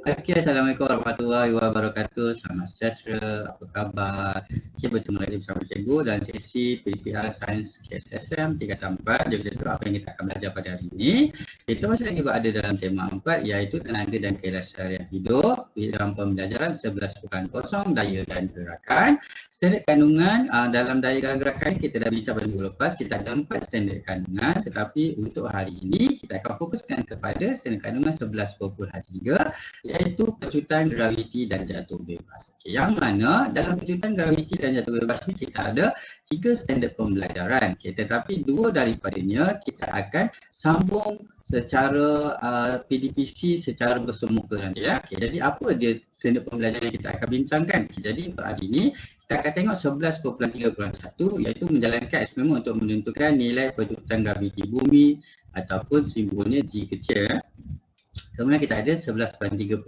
Okay, Assalamualaikum warahmatullahi wabarakatuh. Selamat sejahtera, apa khabar? Okay, bertemu lagi bersama Cikgu dalam sesi PPR Sains KSSM tingkatan 4. Jadi itu apa yang kita akan belajar pada hari ini. Kita masih lagi berada dalam tema 4 iaitu tenaga dan kelestarian hidup dalam pembelajaran 11.0 daya dan gerakan. Standard kandungan dalam daya dan gerakan kita dah bincang pada minggu lepas. Kita ada 4 standard kandungan, tetapi untuk hari ini kita akan fokuskan kepada standard kandungan 11.3 iaitu pecutan graviti dan jatuh bebas. Okay, yang mana dalam pecutan graviti dan jatuh bebas ni kita ada 3 standard pembelajaran. Okay, tetapi 2 daripadanya kita akan sambung secara PDPC secara bersemuka nanti ya. Okay, jadi apa dia standard pembelajaran yang kita akan bincangkan? Okay, jadi untuk hari ini kita akan tengok 11.3.1 iaitu menjalankan eksperimen untuk menentukan nilai pecutan graviti bumi ataupun simbolnya G kecil. Kemudian kita ada 11.3.2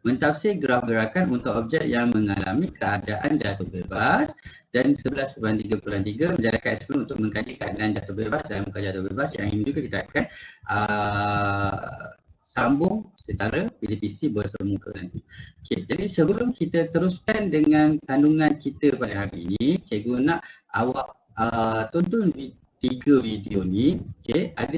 mentafsir graf gerakan untuk objek yang mengalami keadaan jatuh bebas, dan 11.3.3 menjalankan eksperimen untuk mengkaji keadaan jatuh bebas dalam muka jatuh bebas. Yang ini juga kita akan sambung secara PDPC bersemuka nanti. Okay, jadi sebelum kita teruskan dengan kandungan kita pada hari ini, cikgu nak awak tonton 3 video ni. Okay, ada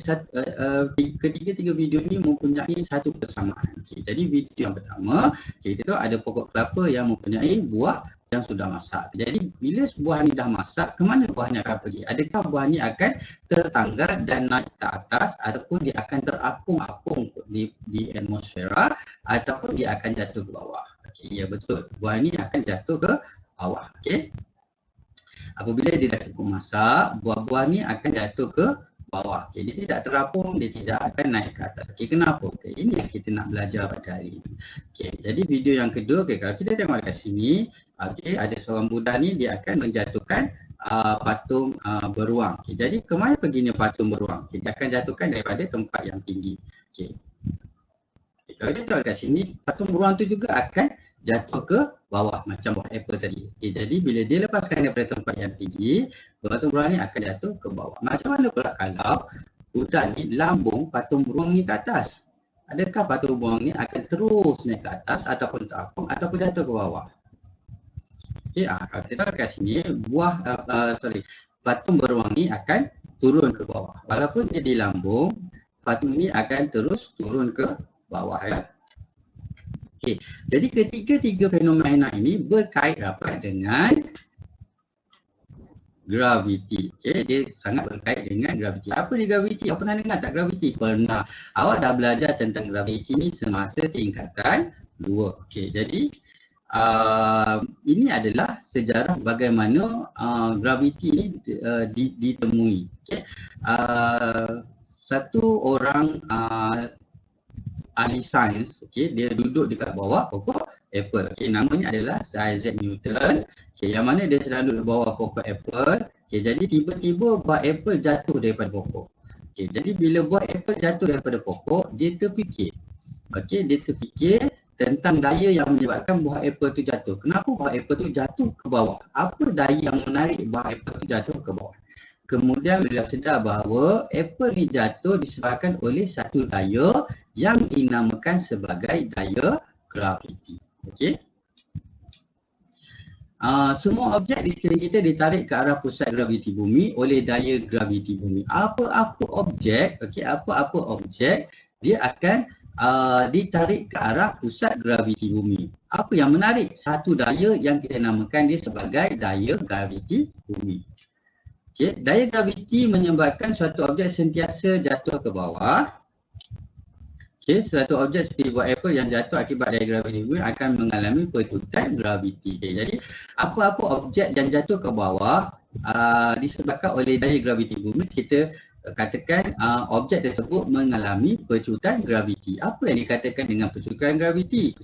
ketiga video ni mempunyai satu persamaan. Okay, jadi video yang pertama, okay, kita tahu ada pokok kelapa yang mempunyai buah yang sudah masak. Jadi bila buah ni dah masak, ke mana buahnya akan pergi? Adakah buah ni akan tertanggar dan naik ke atas, ataupun dia akan terapung-apung di atmosfera, ataupun dia akan jatuh ke bawah? Okay, ya betul, buah ni akan jatuh ke bawah. Okay, apabila dia dah cukup masak, buah-buah ni akan jatuh ke bawah. Okay, dia tidak terapung, dia tidak akan naik ke atas. Okay, kenapa? Okay, ini yang kita nak belajar pada hari ini. Okay, jadi video yang kedua, okay, kalau kita tengok kat sini, okay, ada seorang Buddha ni, dia akan menjatuhkan patung beruang. Okay, jadi ke mana perginya patung beruang? Okay, dia akan jatuhkan daripada tempat yang tinggi. Okay. Okay, kalau kita tengok kat sini, patung beruang tu juga akan jatuh ke bawah macam buah apple tadi. Okay, jadi bila dia lepaskan daripada tempat yang tinggi, patung beruang ni akan jatuh ke bawah. Macam mana pula kalau budak ni lambung patung beruang ni ke atas? Adakah patung beruang ni akan terus naik ke atas ataupun terapung ataupun jatuh ke bawah? Okay, kalau kita tengok kat sini, patung beruang ni akan turun ke bawah. Walaupun dia di lambung, patung ni akan terus turun ke bawah ya. Okay, jadi ketiga-tiga fenomena ini berkait rapat dengan graviti. Okay, dia sangat berkait dengan graviti. Apa ni graviti? Awak pernah dengar tak graviti? Pernah. Awak dah belajar tentang graviti ni semasa tingkatan 2. Okay, jadi ini adalah sejarah bagaimana graviti ni ditemui. Okay. Satu orang ahli sains, okay, dia duduk dekat bawah pokok apple. Okay, namanya adalah Sir Isaac Newton. Okay, yang mana dia sedang duduk bawah pokok apple. Okay, jadi tiba-tiba buah apple jatuh daripada pokok. Okay, jadi bila buah apple jatuh daripada pokok, dia terfikir. Okay, dia terfikir tentang daya yang menyebabkan buah apple tu jatuh. Kenapa buah apple tu jatuh ke bawah? Apa daya yang menarik buah apple tu jatuh ke bawah? Kemudian beliau sedar bahawa apple ni jatuh disebabkan oleh satu daya yang dinamakan sebagai daya graviti. Okey. Semua objek di sekeliling kita ditarik ke arah pusat graviti bumi oleh daya graviti bumi. Apa-apa objek, okey, apa-apa objek dia akan ditarik ke arah pusat graviti bumi. Apa yang menarik? Satu daya yang kita namakan dia sebagai daya graviti bumi. Okay, daya graviti menyebabkan suatu objek sentiasa jatuh ke bawah. Okay, suatu objek seperti buah apple yang jatuh akibat daya graviti bumi akan mengalami pecutan graviti. Okay, jadi apa-apa objek yang jatuh ke bawah disebabkan oleh daya graviti bumi, kita katakan objek tersebut mengalami pecutan graviti. Apa yang dikatakan dengan pecutan graviti?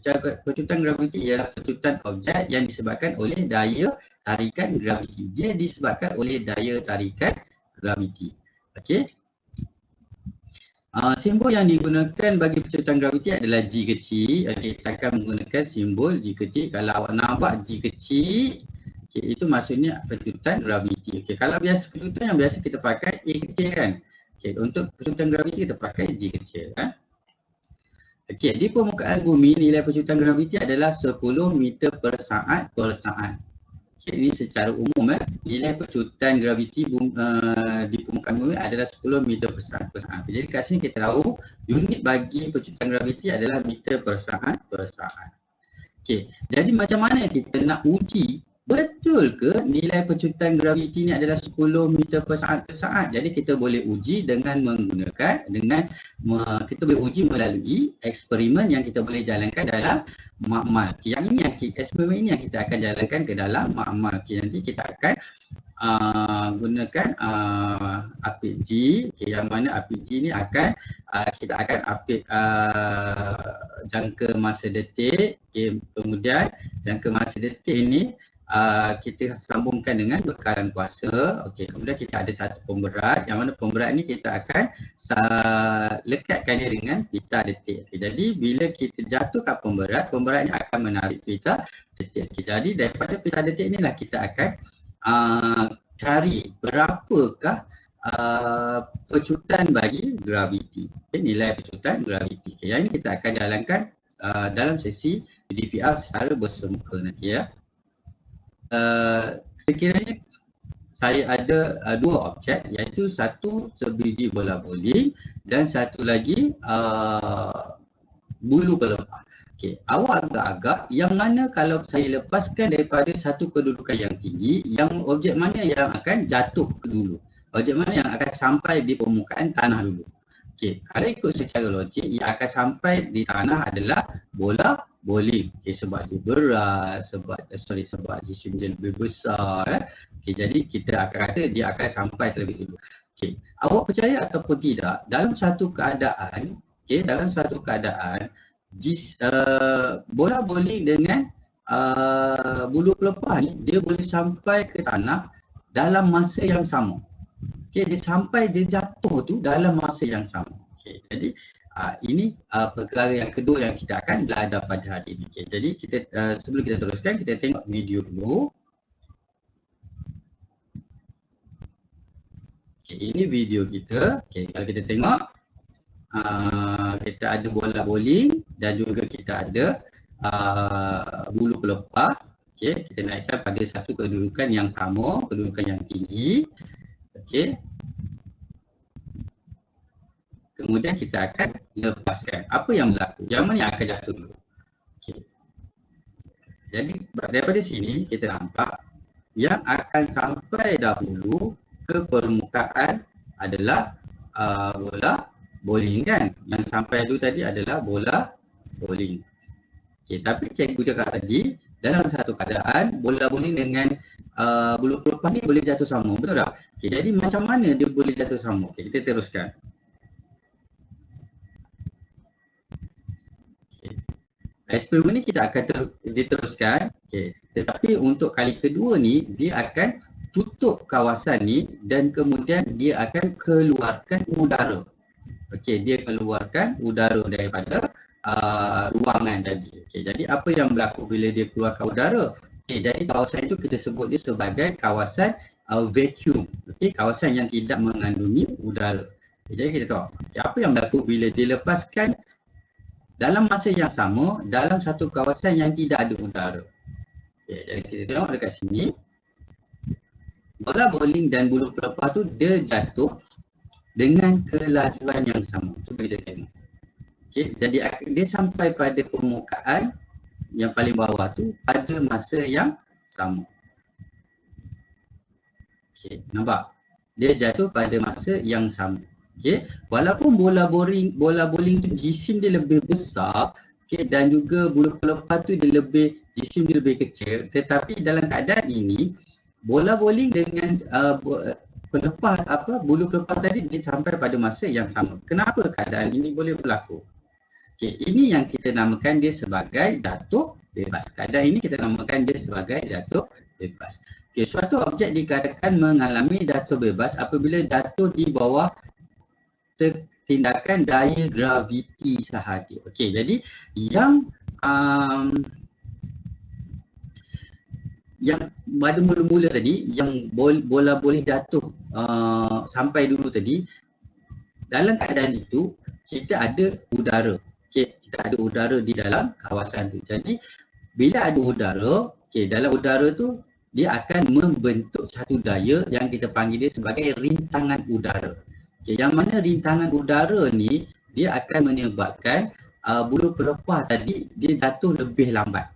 Pecutan graviti ialah pecutan objek yang disebabkan oleh daya tarikan graviti. Dia disebabkan oleh daya tarikan graviti. Okey. Simbol yang digunakan bagi pecutan graviti adalah G kecil. Okey, kita akan menggunakan simbol G kecil. Kalau awak nampak G kecil, okay, itu maksudnya pecutan graviti. Okey, kalau biasa pecutan yang biasa kita pakai A kecil kan. Okey, untuk pecutan graviti kita pakai G kecil kan. Okey, di permukaan bumi nilai pecutan graviti adalah 10 meter per saat per saat. Okay, ini secara umum nilai pecutan graviti di permukaan bumi adalah 10 meter per saat per saat. Jadi kat sini kita tahu unit bagi pecutan graviti adalah meter per saat per saat. Okey, jadi macam mana kita nak uji betul ke nilai pecutan graviti ni adalah 10 meter per saat per saat? Jadi kita boleh uji dengan menggunakan kita boleh uji melalui eksperimen yang kita boleh jalankan dalam makmal. Yang ini eksperimen ini yang kita akan jalankan ke dalam makmal. Nanti kita akan gunakan apit G, yang mana apit G ni akan kita akan apit jangka masa detik, kemudian jangka masa detik ni kita sambungkan dengan bekalan kuasa. Kemudian kita ada satu pemberat, yang mana pemberat ni kita akan lekatkannya dengan pita detik. Jadi bila kita jatuhkan pemberat, pemberat ni akan menarik pita detik. Jadi daripada pita detik inilah kita akan cari berapakah pecutan bagi graviti, nilai pecutan graviti. Yang ini kita akan jalankan dalam sesi DPR secara bersemuka nanti ya. Sekiranya saya ada dua objek, iaitu satu sebiji bola bowling dan satu lagi bulu pelepah. Awak agak-agak yang mana kalau saya lepaskan daripada satu kedudukan yang tinggi, yang objek mana yang akan jatuh ke dulu? Objek mana yang akan sampai di permukaan tanah dulu? Kalau ikut secara logik, yang akan sampai di tanah adalah bola bowling. Sebab dia berat, sebab jisim dia lebih besar. Jadi kita akan kata dia akan sampai terlebih dulu. Awak percaya ataupun tidak, dalam satu keadaan, bola bowling dengan bulu pelepah ni dia boleh sampai ke tanah dalam masa yang sama. Dia jatuh tu dalam masa yang sama. Jadi ini perkara yang kedua yang kita akan belajar pada hari ini. Jadi kita sebelum kita teruskan, kita tengok video dulu. Ini video kita. Kalau kita tengok, kita ada bola bowling dan juga kita ada bulu pelepah. Kita naikkan pada satu kedudukan yang sama, kedudukan yang tinggi. Kemudian kita akan lepaskan. Apa yang berlaku? Yang mana yang akan jatuh dulu? Jadi daripada sini kita nampak yang akan sampai dahulu ke permukaan adalah bola bowling kan? Yang sampai dulu tadi adalah bola bowling. Tapi cikgu cakap tadi, dalam satu keadaan bola bowling dengan bulu pelepah ni boleh jatuh sama, betul tak? Jadi macam mana dia boleh jatuh sama? Kita teruskan. Eksperimen ni kita akan diteruskan. Tetapi untuk kali kedua ni, dia akan tutup kawasan ni dan kemudian dia akan keluarkan udara. Dia keluarkan udara daripada ruangan tadi. Jadi apa yang berlaku bila dia keluarkan udara? Jadi kawasan itu kita sebut dia sebagai kawasan vacuum. Kawasan yang tidak mengandungi udara. Jadi kita tahu apa yang berlaku bila dilepaskan dalam masa yang sama dalam satu kawasan yang tidak ada udara. Jadi kita tengok dekat sini, bola bowling dan bulu pelepah tu dia jatuh dengan kelajuan yang sama. Cuba kita tengok. Jadi dia sampai pada permukaan yang paling bawah tu pada masa yang sama. Nampak? Dia jatuh pada masa yang sama. Walaupun bola bowling tu jisim dia lebih besar, dan juga bulu pelepah tu jisim dia lebih kecil, tetapi dalam keadaan ini bola bowling dengan bulu pelepah tadi dia sampai pada masa yang sama. Kenapa keadaan ini boleh berlaku? Ini yang kita namakan dia sebagai jatuh bebas. Keadaan ini kita namakan dia sebagai jatuh bebas. Suatu objek dikatakan mengalami jatuh bebas apabila jatuh di bawah tindakan daya graviti sahaja. Jadi yang pada mula-mula tadi, yang bola boleh jatuh sampai dulu tadi, dalam keadaan itu kita ada udara. kita ada udara di dalam kawasan tu. Jadi bila ada udara, dalam udara tu dia akan membentuk satu daya yang kita panggil dia sebagai rintangan udara. Yang mana rintangan udara ni dia akan menyebabkan bulu pelepah tadi dia jatuh lebih lambat.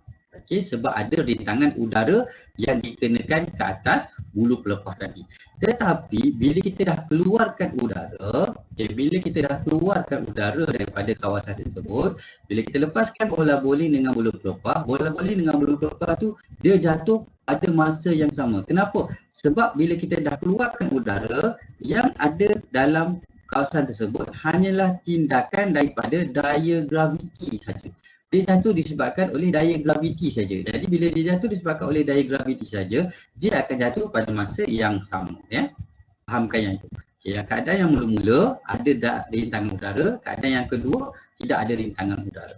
Sebab ada rintangan udara yang dikenakan ke atas bulu pelepah tadi. Tetapi bila kita dah keluarkan udara, daripada kawasan tersebut, bila kita lepaskan bola bowling dengan bulu pelepah, tu dia jatuh pada masa yang sama. Kenapa? Sebab bila kita dah keluarkan udara, yang ada dalam kawasan tersebut hanyalah tindakan daripada daya graviti saja. Dia jatuh disebabkan oleh daya graviti saja. Jadi bila dia jatuh disebabkan oleh daya graviti saja, dia akan jatuh pada masa yang sama. Ya, fahamkan yang itu. Yang keadaan yang mula-mula ada rintangan udara, keadaan yang kedua tidak ada rintangan udara.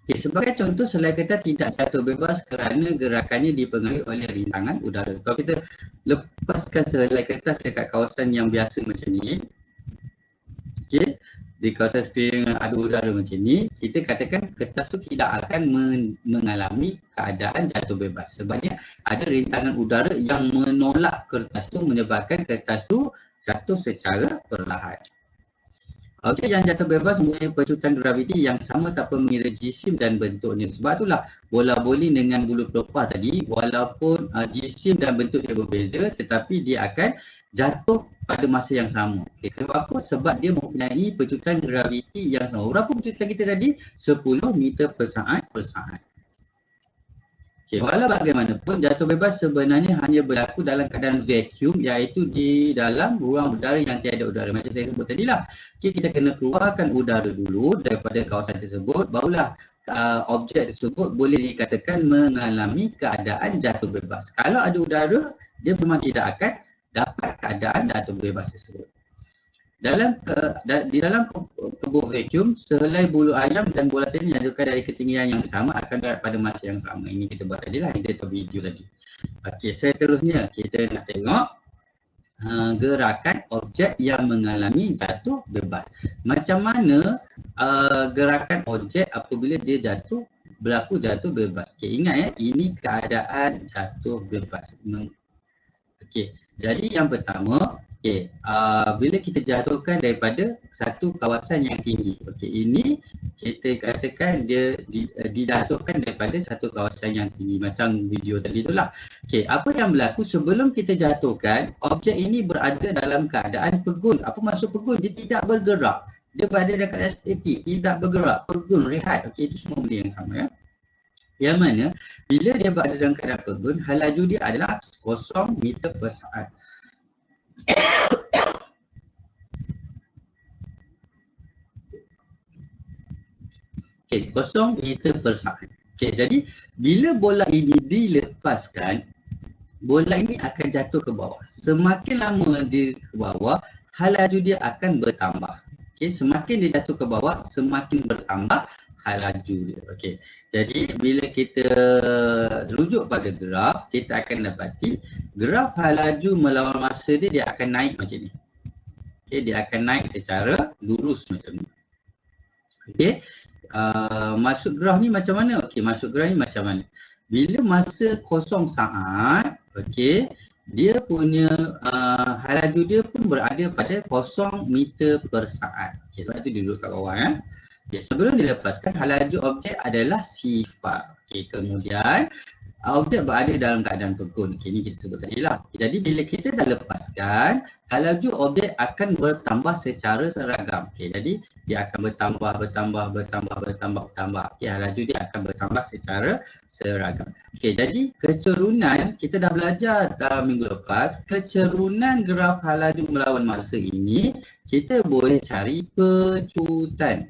Sebagai contoh, selai kertas tidak jatuh bebas kerana gerakannya dipengaruhi oleh rintangan udara. Kalau kita lepaskan selai kertas dekat kawasan yang biasa macam ni, di kawasan sekeliling ada udara macam ni, kita katakan kertas tu tidak akan mengalami keadaan jatuh bebas. Sebabnya ada rintangan udara yang menolak kertas tu, menyebabkan kertas tu jatuh secara perlahan. Objek yang jatuh bebas mempunyai pecutan graviti yang sama tanpa mengira jisim dan bentuknya. Sebab itulah bola bowling dengan bulu pelepah tadi, walaupun jisim dan bentuknya berbeza, tetapi dia akan jatuh pada masa yang sama. Kenapa? Sebab dia mempunyai pecutan graviti yang sama. Berapa pecutan kita tadi? 10 meter per saat per saat. Walau bagaimanapun, jatuh bebas sebenarnya hanya berlaku dalam keadaan vacuum, iaitu di dalam ruang udara yang tiada udara. Macam saya sebut tadilah, kita kena keluarkan udara dulu daripada kawasan tersebut, barulah objek tersebut boleh dikatakan mengalami keadaan jatuh bebas. Kalau ada udara, dia memang tidak akan dapat keadaan jatuh bebas tersebut. Di dalam kebuk vacuum, sehelai bulu ayam dan bola tenis dijatuhkan dari ketinggian yang sama akan darat pada masa yang sama. Ini kita buat tadi lah, kita video tadi. Okey, seterusnya kita nak tengok gerakan objek yang mengalami jatuh bebas. Macam mana gerakan objek apabila dia berlaku jatuh bebas. Ingat ya, ini keadaan jatuh bebas. Jadi yang pertama, bila kita jatuhkan daripada satu kawasan yang tinggi. Ini kita katakan dia dijatuhkan daripada satu kawasan yang tinggi, macam video tadi itulah. Apa yang berlaku sebelum kita jatuhkan, objek ini berada dalam keadaan pegun. Apa maksud pegun? Dia tidak bergerak. Dia berada dalam keadaan statik, tidak bergerak, pegun, rehat. Itu semua benda yang sama ya. Yang mana bila dia berada dalam keadaan pegun, hal laju dia adalah 0 meter per saat. 0 meter per saat. Jadi bila bola ini dilepaskan, bola ini akan jatuh ke bawah. Semakin lama dia ke bawah, hal laju dia akan bertambah. Semakin dia jatuh ke bawah, semakin bertambah hal laju dia. Jadi bila kita rujuk pada graf, kita akan dapati graf hal laju melawan masa dia akan naik macam ni. Dia akan naik secara lurus macam ni. Masuk graf ni macam mana? Masuk graf ni macam mana? Bila masa 0 saat, dia punya hal laju dia pun berada pada 0 meter per saat. Sebab tu dia duduk kat bawah ya. Sebelum dilepaskan, hal laju objek adalah sifar. Kemudian objek berada dalam keadaan pegun. Ini kita sebut tadi lah. Jadi bila kita dah lepaskan, hal laju objek akan bertambah secara seragam. Jadi dia akan bertambah. Hal laju dia akan bertambah secara seragam. Jadi kecerunan, kita dah belajar minggu lepas, kecerunan graf hal laju melawan masa ini, kita boleh cari pecutan.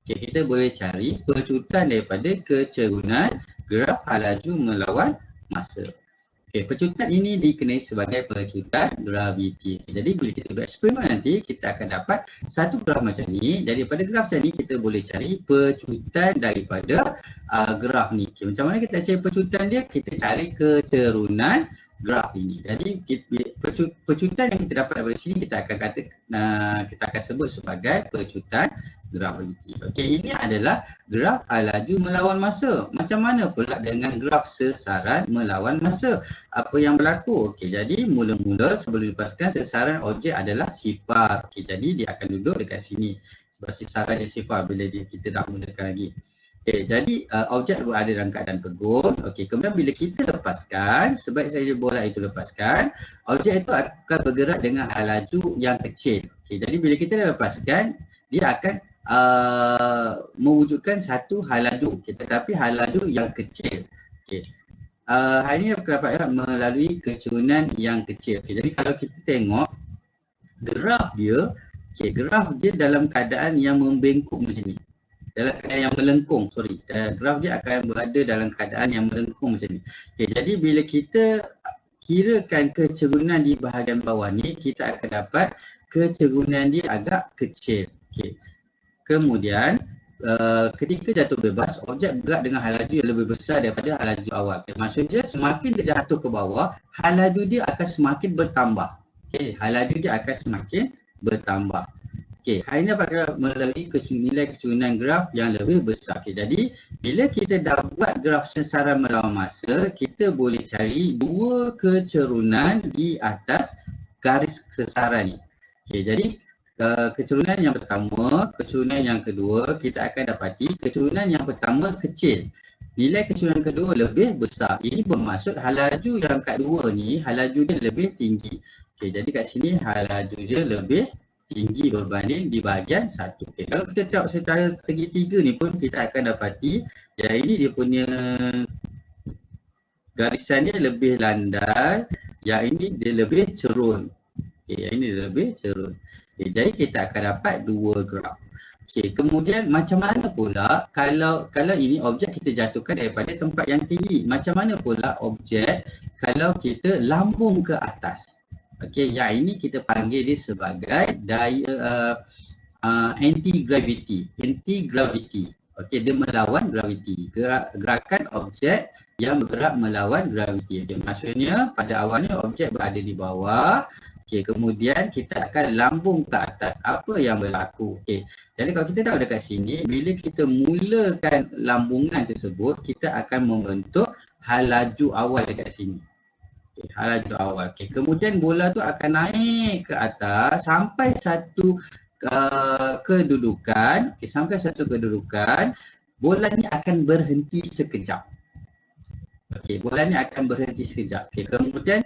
Kita boleh cari pecutan daripada kecerunan graf hal laju melawan masa. Pecutan ini dikenali sebagai pecutan graviti. Jadi bila kita buat eksperimen nanti, kita akan dapat satu graf macam ni. Daripada graf macam ni, kita boleh cari pecutan daripada graf ni. Macam mana kita cari pecutan dia? Kita cari kecerunan graf ini. Jadi pecutan yang kita dapat dari sini kita akan kata kita akan sebut sebagai pecutan graviti. Okey, ini adalah graf laju melawan masa. Macam mana pula dengan graf sesaran melawan masa? Apa yang berlaku? Okey, jadi mula-mula sebelum dilepaskan sesaran objek adalah sifar. Okey, jadi dia akan duduk dekat sini. Sebab sesaran dia sifar bila kita tak mulakan lagi. Okay, jadi objek berada dalam keadaan pegun. Okay, kemudian bila kita lepaskan, sebaik saja bola itu lepaskan, objek itu akan bergerak dengan hal laju yang kecil. Okay, jadi bila kita lepaskan, dia akan mewujudkan satu hal laju, tetapi hal laju yang kecil. Okay. Hal ini dapat melalui kecurunan yang kecil. Okay, jadi kalau kita tengok graf dia, graf dia dalam keadaan yang membengkok macam ni. Dalam keadaan yang melengkung, graf dia akan berada dalam keadaan yang melengkung macam ni. Okay, jadi bila kita kirakan kecerunan di bahagian bawah ni, kita akan dapat kecerunan dia agak kecil. Okay. Kemudian ketika jatuh bebas, objek bergerak dengan hal laju yang lebih besar daripada hal laju awal. Okay, maksudnya semakin dia jatuh ke bawah, hal laju dia akan semakin bertambah. Okay, hal laju dia akan semakin bertambah. Okey, hal ini dapat melalui nilai kecurunan graf yang lebih besar. Okey, jadi bila kita dah buat graf sesaran melawan masa, kita boleh cari dua kecerunan di atas garis sesaran ni. Okey, jadi kecerunan yang pertama, kecerunan yang kedua, kita akan dapati kecerunan yang pertama kecil. Nilai kecerunan kedua lebih besar. Ini bermaksud hal laju yang kat dua ni, hal laju dia lebih tinggi. Okey, jadi kat sini hal laju dia lebih tinggi berbanding di bahagian satu. Okay. Kalau kita tengok secara segitiga ni pun kita akan dapati yang ini dia punya garisan dia lebih landai, yang ini dia lebih cerun. Okay, yang ini dia lebih cerun. Okay, jadi kita akan dapat dua graf. Okay, kemudian macam mana pula kalau ini objek kita jatuhkan daripada tempat yang tinggi, macam mana pula objek kalau kita lambung ke atas? Okey, yang ini kita panggil dia sebagai anti-gravity. Anti-gravity. Okey, dia melawan graviti. Gerakan objek yang bergerak melawan graviti. Okay, maksudnya pada awalnya objek berada di bawah. Okey, kemudian kita akan lambung ke atas. Apa yang berlaku? Okey, jadi kalau kita tahu dekat sini, bila kita mulakan lambungan tersebut, kita akan membentuk hal laju awal dekat sini. Okay, hal laju awal. Okay. Kemudian bola tu akan naik ke atas sampai satu kedudukan. Okay, sampai satu kedudukan, bola ni akan berhenti sekejap. Okay, bola ni akan berhenti sekejap. Okay, kemudian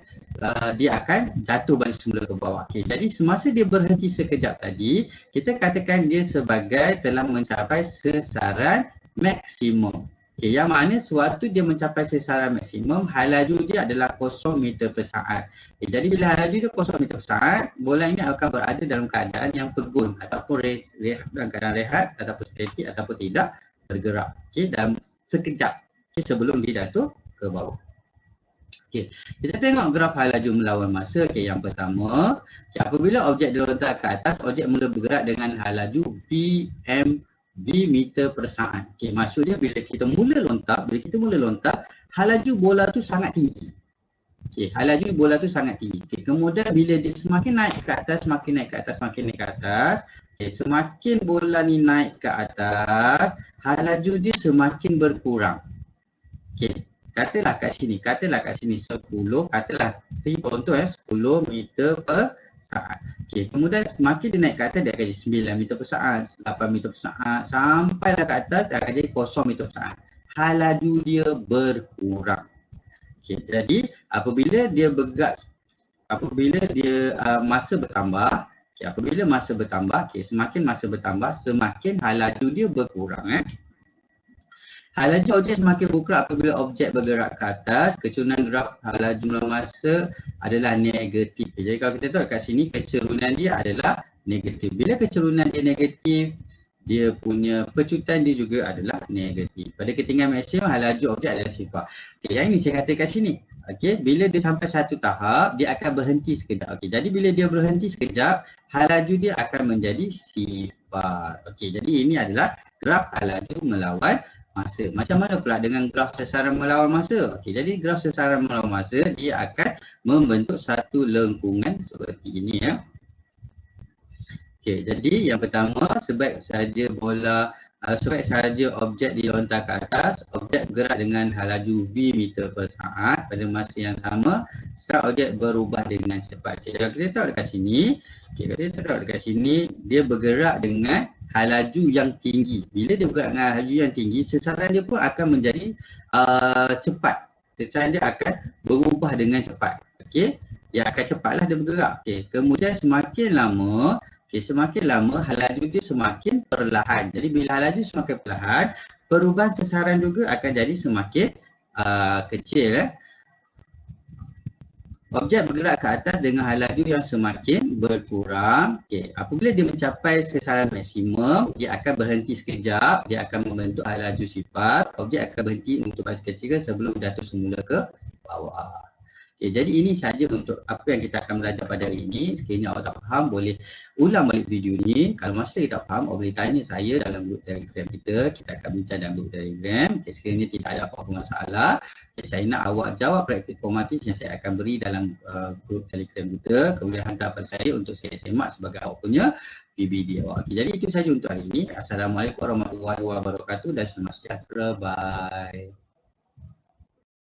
dia akan jatuh balik semula ke bawah. Okay, jadi semasa dia berhenti sekejap tadi, kita katakan dia sebagai telah mencapai sesaran maksimum. Okay, yang mana sewaktu dia mencapai sesaran maksimum, hal laju dia adalah 0 meter per saat. Okay, jadi bila hal laju dia 0 meter per saat, bola ini akan berada dalam keadaan yang pegun ataupun dalam keadaan rehat ataupun statik ataupun tidak bergerak. Okay, dalam sekejap sebelum dia jatuh ke bawah. Okay, kita tengok graf hal laju melawan masa. Okay, yang pertama, apabila objek dilontar ke atas, objek mula bergerak dengan hal laju V meter per saat. Okay, maksudnya bila kita mula lontar, hal laju bola tu sangat tinggi. Okay, hal laju bola tu sangat tinggi. Okay, kemudian bila dia semakin naik ke atas, okay, semakin bola ni naik ke atas, hal laju dia semakin berkurang. Okay, katalah kat sini 10, katalah contoh 10 meter per saat. Okay, kemudian semakin dia naik ke atas, dia akan jadi 9 meter per saat, 8 meter per saat, sampailah ke atas dia akan jadi 0 meter per saat. Hal laju dia berkurang. Okay, jadi apabila dia bergerak, apabila dia masa bertambah, semakin masa bertambah, semakin hal laju dia berkurang. Hal laju objek semakin berkurang apabila objek bergerak ke atas. Kecerunan graf hal laju melawan masa adalah negatif. Jadi kalau kita tahu kat sini kecerunan dia adalah negatif. Bila kecerunan dia negatif, dia punya pecutan dia juga adalah negatif. Pada ketinggian maksimum, hal laju objek adalah sifar. Okay, yang ini saya kata kat sini. Okay, bila dia sampai satu tahap, dia akan berhenti sekejap. Okay, jadi bila dia berhenti sekejap, hal laju dia akan menjadi sifar. Okay, jadi ini adalah graf hal laju melawan masa. Macam mana pula dengan graf sesaran melawan masa? Okey, jadi graf sesaran melawan masa dia akan membentuk satu lengkungan seperti ini ya. Okey, jadi yang pertama sebaik saja sebaik saja objek dilontar ke atas, objek bergerak dengan laju v meter per saat pada masa yang sama, setelah objek berubah dengan cepat. Okey, kalau kita tengok dekat sini, dia bergerak dengan laju yang tinggi. Bila dia bergerak dengan laju yang tinggi, sesaran dia pun akan menjadi cepat. Sesaran dia akan berubah dengan cepat. Okey, dia akan cepatlah dia bergerak. Okey, kemudian semakin lama laju dia semakin perlahan. Jadi bila laju semakin perlahan, perubahan sesaran juga akan jadi semakin kecil. Objek bergerak ke atas dengan laju yang semakin berkurang. Okey, apabila dia mencapai sesaran maksimum, dia akan berhenti sekejap, dia akan membentuk laju sifar. Objek akan berhenti untuk masa ketiga sebelum jatuh semula ke bawah. Okay, jadi ini sahaja untuk apa yang kita akan belajar pada hari ini. Sekiranya awak tak faham, boleh ulang balik video ni. Kalau masih tak faham, awak boleh tanya saya dalam grup Telegram kita. Kita akan bincang dalam grup Telegram. Okay, sekiranya tidak ada apa-apa masalah, saya nak awak jawab praktik formatif yang saya akan beri dalam grup Telegram kita. Kemudian hantar pada saya untuk saya semak sebagai awak punya PBD awak. Okay, jadi itu sahaja untuk hari ini. Assalamualaikum warahmatullahi wabarakatuh dan selamat sejahtera. Bye.